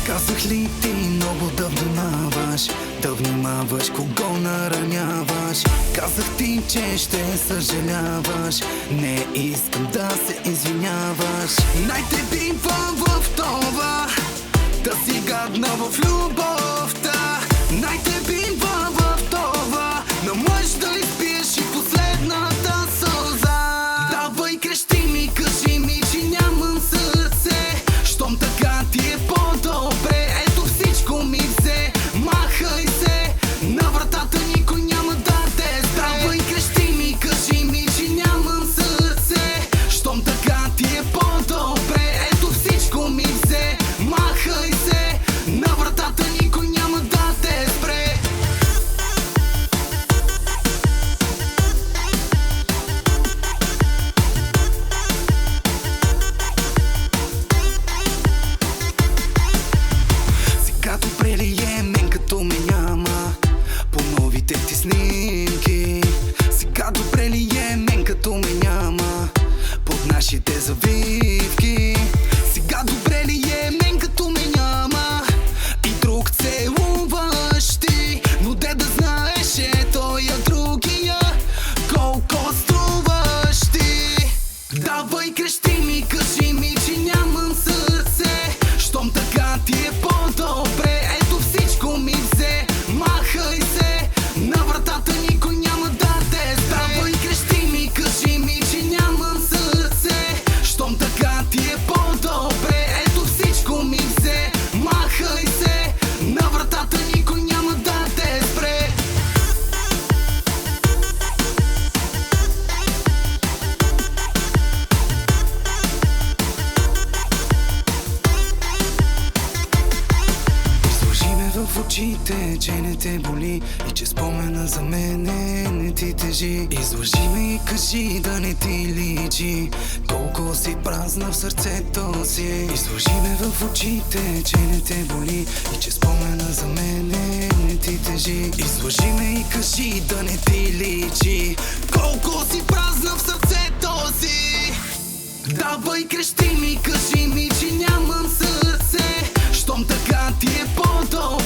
Казах ли ти много да внимаваш кого нараняваш? Казах ти, че ще съжаляваш, не искам да се извиняваш. Най-те бива в това да си гадна в любовта. Най-те бива в това на мъж да ли спиеш и последната сълза. Давай крещи ми, кажи ми, че нямам сърце. Щом така ти е по-добре, ето всичко ми взе. Махай се, на вратата никой няма да те спре. Давай крещи ми, кажи ми, че нямам сърце. Щом така ти е по-добре, ето всичко ми взе. Махай се, на вратата никой няма да те спре. Сега добре ли е, мен като ме няма по новите ти снимки? Сега добре ли е, мен като ме няма под нашите завивки? Сега добре ли е, мен като ме няма и друг целуваш ти? Но де да знаеш, е тоя другия колко струваш ти. Давай крещи ми, кажи ми, че нямам сърце. Щом така ти е по-добре, ето всичко ми взе. Махай се, на вратата никой няма да те спре. Давай крещи ми, кажи ми, че нямам сърце. Щом така ти е по-добре, ето всичко ми взе. Махай се, на вратата никой няма да те спре. Изложи ме в очите, че не те боли и че спомена за мене не ти тежи. Излъжи ме и кажи да не ти личи колко си празна в сърцето си. Излъжи ме в очите, че не те боли и че спомена за мене не ти тежи. Излъжи ме и кажи да не ти личи колко си празна в сърцето си. Давай крещи ми, кажи ми, че нямам сърце. Щом така ти е по-добре,